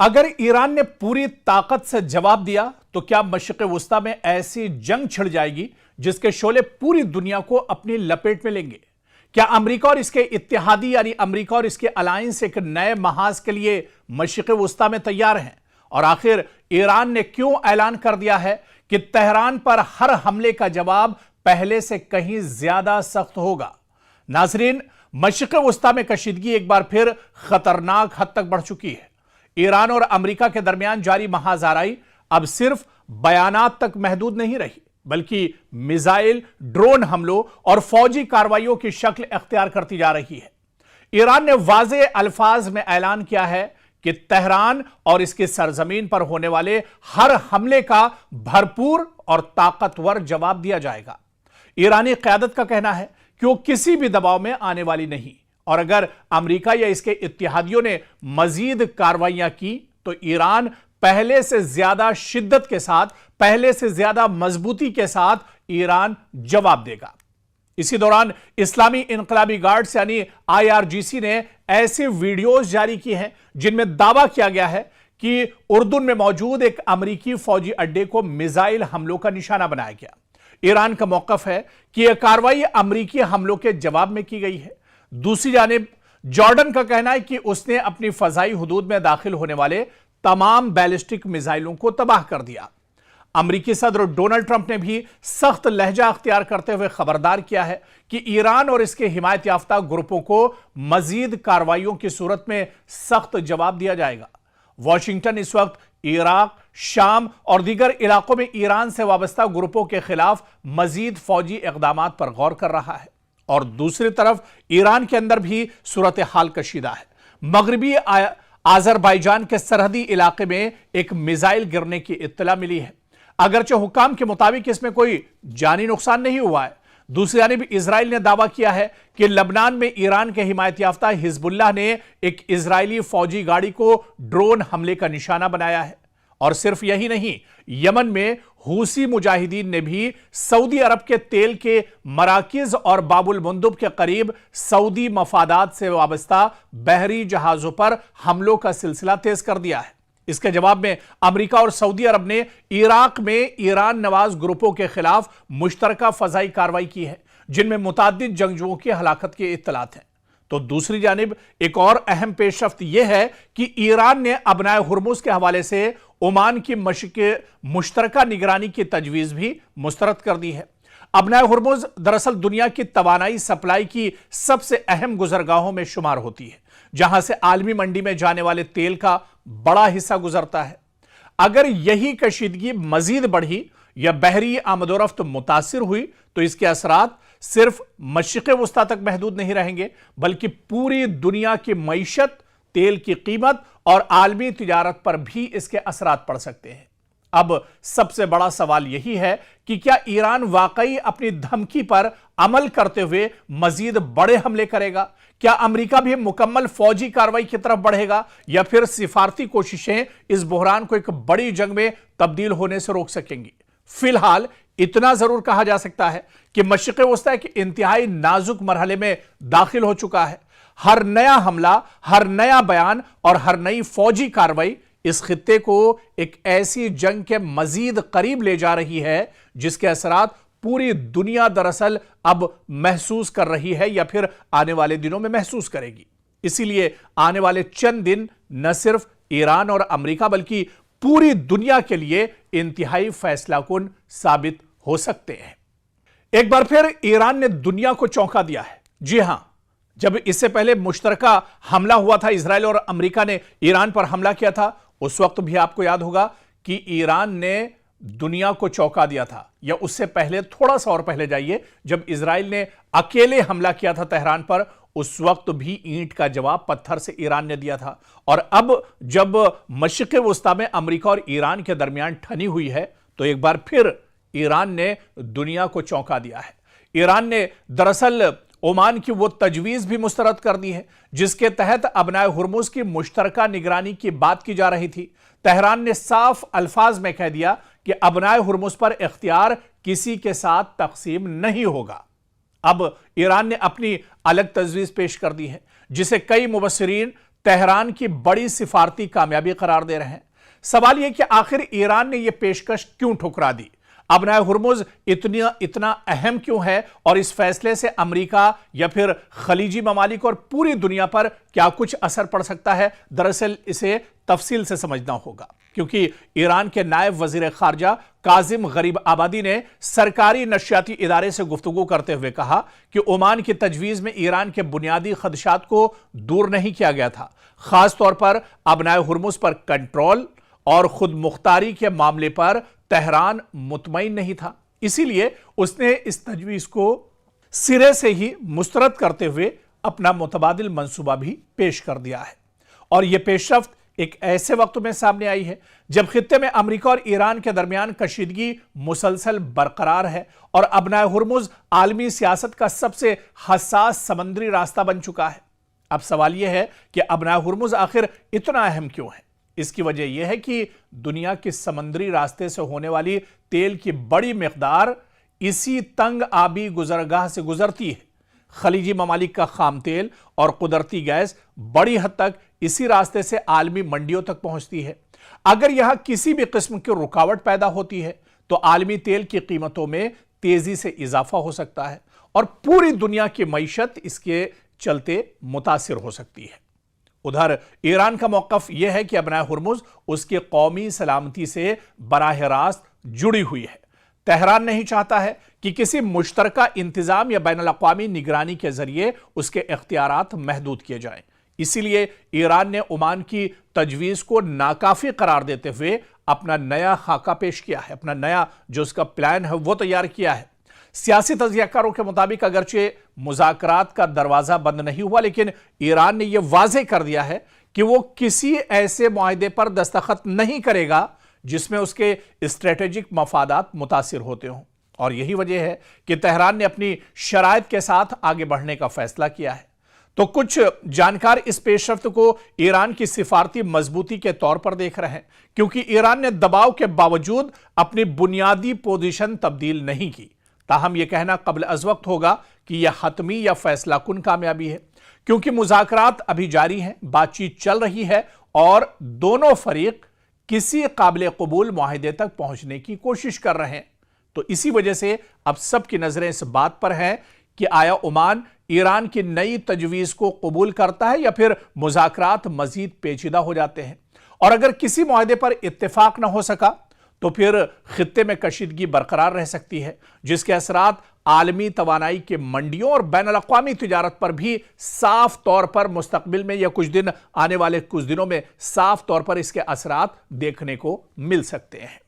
अगर ईरान ने पूरी ताकत से जवाब दिया तो क्या मशरिक़ वुस्ता में ऐसी जंग छिड़ जाएगी जिसके शोले पूरी दुनिया को अपनी लपेट में लेंगे। क्या अमेरिका और इसके इत्तेहादी यानी अमेरिका और इसके अलायंस एक नए महाज के लिए मशरिक़ वुस्ता में तैयार हैं? और आखिर ईरान ने क्यों ऐलान कर दिया है कि तेहरान पर हर हमले का जवाब पहले से कहीं ज्यादा सख्त होगा। नाज़रीन, मशरिक़ वुस्ता में कशीदगी एक बार फिर खतरनाक हद तक बढ़ चुकी है। ईरान और अमेरिका के दरमियान जारी महाज़ाराई अब सिर्फ बयानात तक महदूद नहीं रही, बल्कि मिसाइल, ड्रोन हमलों और फौजी कार्रवाइयों की शक्ल इख्तियार करती जा रही है। ईरान ने वाज़े अल्फाज में ऐलान किया है कि तेहरान और इसकी सरजमीन पर होने वाले हर हमले का भरपूर और ताकतवर जवाब दिया जाएगा। ईरानी क़यादत का कहना है कि वो किसी भी दबाव में आने वाली नहीं, और अगर अमेरिका या इसके इत्तेहादियों ने मजीद कार्रवाइयां की तो ईरान पहले से ज्यादा शिद्दत के साथ, पहले से ज्यादा मजबूती के साथ ईरान जवाब देगा। इसी दौरान इस्लामी इनकलाबी गार्ड्स यानी IRGC ने ऐसे वीडियोस जारी किए हैं जिनमें दावा किया गया है कि उर्दुन में मौजूद एक अमेरिकी फौजी अड्डे को मिसाइल हमलों का निशाना बनाया गया। ईरान का मौकफ है कि यह कार्रवाई अमेरिकी हमलों के जवाब में की गई है। दूसरी जानिब जॉर्डन का कहना है कि उसने अपनी फजाई हुदूद में दाखिल होने वाले तमाम बैलिस्टिक मिसाइलों को तबाह कर दिया। अमेरिकी सदर डोनाल्ड ट्रंप ने भी सख्त लहजा अख्तियार करते हुए खबरदार किया है कि ईरान और इसके हिमायत याफ्ता ग्रुपों को मजीद कार्रवाइयों की सूरत में सख्त जवाब दिया जाएगा। वाशिंगटन इस वक्त इराक, शाम और दीगर इलाकों में ईरान से वाबस्ता ग्रुपों के खिलाफ मजीद फौजी इक़दामात पर गौर कर रहा है, और दूसरी तरफ ईरान के अंदर भी सूरत हाल कशीदा है। मगरबी आज़रबाईजान के सरहदी इलाके में एक मिसाइल गिरने की इत्तला मिली है। अगरचे हुकाम के मुताबिक इसमें कोई जानी नुकसान नहीं हुआ है। दूसरी जानिब इजराइल ने दावा किया है कि लबनान में ईरान के हिमायत याफ्ता हिजबुल्लाह ने एक इजरायली फौजी गाड़ी को ड्रोन हमले का निशाना बनाया है। और सिर्फ यही नहीं, यमन में हूसी मुजाहिदीन ने भी सऊदी अरब के तेल के मराकिज और बाबुल मुंदब के करीब सऊदी मफादात से वाबस्ता बहरी जहाजों पर हमलों का सिलसिला तेज कर दिया है। इसके जवाब में अमेरिका और सऊदी अरब ने इराक में ईरान नवाज ग्रुपों के खिलाफ मुश्तरका फजाई कार्रवाई की है, जिनमें मुताद्दिद जंगजुओं की हलाकत के इत्तलात हैं। तो दूसरी जानिब एक और अहम पेशरफ्त यह है कि ईरान ने अबनाए हुर्मुज के हवाले से ओमान की मुश्तरका निगरानी की तजवीज भी मुस्तरद कर दी है। अबनाए हुर्मुज दरअसल दुनिया की तवानाई सप्लाई की सबसे अहम गुजरगाहों में शुमार होती है, जहां से आलमी मंडी में जाने वाले तेल का बड़ा हिस्सा गुजरता है। अगर यही कशीदगी मजीद बढ़ी या बहरी आमदोरफ्त मुतासिर हुई तो इसके असरात सिर्फ मशरिक़ वुस्ता तक महदूद नहीं रहेंगे, बल्कि पूरी दुनिया की मईशत, तेल की कीमत और आलमी तिजारत पर भी इसके असरात पड़ सकते हैं। अब सबसे बड़ा सवाल यही है कि क्या ईरान वाकई अपनी धमकी पर अमल करते हुए मजीद बड़े हमले करेगा? क्या अमेरिका भी मुकम्मल फौजी कार्रवाई की तरफ बढ़ेगा, या फिर सिफारती कोशिशें इस बहरान को एक बड़ी जंग में तब्दील होने से रोक सकेंगी? फिलहाल इतना जरूर कहा जा सकता है कि मशरिक़ वुस्ता एक इंतहाई नाजुक मरहले में दाखिल हो चुका है। हर नया हमला, हर नया बयान और हर नई फौजी कार्रवाई इस खित्ते को एक ऐसी जंग के मजीद करीब ले जा रही है जिसके असरात पूरी दुनिया दरअसल अब महसूस कर रही है या फिर आने वाले दिनों में महसूस करेगी। इसीलिए आने वाले चंद दिन न सिर्फ ईरान और अमेरिका बल्कि पूरी दुनिया के लिए इंतहाई फैसलाकुन साबित हो सकते हैं। एक बार फिर ईरान ने दुनिया को चौंका दिया है। जी हां, जब इससे पहले मुश्तरका हमला हुआ था, इजराइल और अमेरिका ने ईरान पर हमला किया था, उस वक्त भी आपको याद होगा कि ईरान ने दुनिया को चौंका दिया था। या उससे पहले, थोड़ा सा और पहले जाइए, जब इजराइल ने अकेले हमला किया था तेहरान पर, उस वक्त भी ईंट का जवाब पत्थर से ईरान ने दिया था। और अब जब मशरिक़ वुस्ता में अमेरिका और ईरान के दरमियान ठनी हुई है तो एक बार फिर ईरान ने दुनिया को चौंका दिया है। ईरान ने दरअसल ओमान की वो तजवीज भी मुस्तरद कर दी है जिसके तहत अबनाए हुर्मुज की मुश्तरका निगरानी की बात की जा रही थी। तेहरान ने साफ अल्फाज में कह दिया कि अबनाए हुर्मुज पर इख्तियार किसी के साथ तकसीम नहीं होगा। अब ईरान ने अपनी अलग तजवीज पेश कर दी है जिसे कई मुबस्सिरीन तेहरान की बड़ी सिफारती कामयाबी करार दे रहे हैं। सवाल यह कि आखिर ईरान ने यह पेशकश क्यों ठुकरा दी? अबनाए हुर्मुज इतना अहम क्यों है और इस फैसले से अमेरिका या फिर खलीजी ममालिक और पूरी दुनिया पर क्या कुछ असर पड़ सकता है? दरअसल इसे तफसील से समझना होगा, क्योंकि ईरान के नायब वजीर खारजा काजिम गरीब आबादी ने सरकारी नशियाती इदारे से गुफ्तगू करते हुए कहा कि ओमान की तजवीज़ में ईरान के बुनियादी खदशात को दूर नहीं किया गया था। खास तौर पर अबनाए हुर्मुज पर कंट्रोल और खुद मुख्तारी के मामले पर तेहरान मुतमईन नहीं था, इसीलिए उसने इस तजवीज़ को सिरे से ही मुस्तरद करते हुए अपना मुतबादिल मंसूबा भी पेश कर दिया है। और यह पेशरफ्त एक ऐसे वक्त में सामने आई है जब खित्ते में अमेरिका और ईरान के दरमियान कशीदगी मुसलसल बरकरार है और अबनाए हुर्मुज आलमी सियासत का सबसे हसास समंदरी रास्ता बन चुका है। अब सवाल यह है कि अबनाए हुर्मुज आखिर इतना अहम क्यों है? इसकी वजह यह है कि दुनिया के समंदरी रास्ते से होने वाली तेल की बड़ी मिकदार इसी तंग आबी गुजरगाह से गुजरती है। खलीजी ममालिक का खाम तेल और कुदरती गैस बड़ी हद तक इसी रास्ते से आलमी मंडियों तक पहुंचती है। अगर यहां किसी भी किस्म की रुकावट पैदा होती है तो आलमी तेल की कीमतों में तेजी से इजाफा हो सकता है और पूरी दुनिया की मईशत इसके चलते मुतासिर हो सकती है। उधर ईरान का मौक़िफ़ यह है कि अबनाए हुर्मुज उसकी कौमी सलामती से बराह रास्त जुड़ी हुई है। तेहरान नहीं चाहता है कि किसी मुश्तरका इंतजाम या बैनुल-अक़वामी निगरानी के जरिए उसके इख्तियारात महदूद किए जाएं। इसीलिए ईरान ने ओमान की तजवीज़ को नाकाफी करार देते हुए अपना नया खाका पेश किया है, अपना नया जो उसका प्लान है वो तैयार किया है। सियासी तज्ज़ियाकारों के मुताबिक अगरचे मुज़ाकरात का दरवाज़ा बंद नहीं हुआ, लेकिन ईरान ने यह वाज़ेह कर दिया है कि वो किसी ऐसे मुआहदे पर दस्तखत नहीं करेगा जिसमें उसके स्ट्रेटेजिक मफादात मुतासिर होते हों। और यही वजह है कि तेहरान ने अपनी शराइत के साथ आगे बढ़ने का फैसला किया है। तो कुछ जानकार इस पेशरफ्त को ईरान की सिफारती मजबूती के तौर पर देख रहे हैं, क्योंकि ईरान ने दबाव के बावजूद अपनी बुनियादी पोजीशन तब्दील नहीं की। ताहम यह कहना कबल अज़ वक्त होगा कि यह हतमी या फैसला कुन कामयाबी है, क्योंकि मुज़ाकरात अभी जारी हैं, बातचीत चल रही है और दोनों फरीक किसी काबिल कबूल मुआहिदे तक पहुंचने की कोशिश कर रहे हैं। तो इसी वजह से अब सबकी नजरें इस बात पर हैं कि आया ओमान ईरान की नई तजवीज़ को कबूल करता है या फिर मुज़ाकरात मजीद पेचीदा हो जाते हैं। और अगर किसी मुआहिदे पर इत्तेफाक न हो सका तो फिर खित्ते में कशीदगी बरकरार रह सकती है, जिसके असरात आलमी तवानाई के मंडियों और बैनुल-अक़वामी तिजारत पर भी साफ तौर पर मुस्तकबिल में या कुछ दिन आने वाले कुछ दिनों में साफ तौर पर इसके असरात देखने को मिल सकते हैं।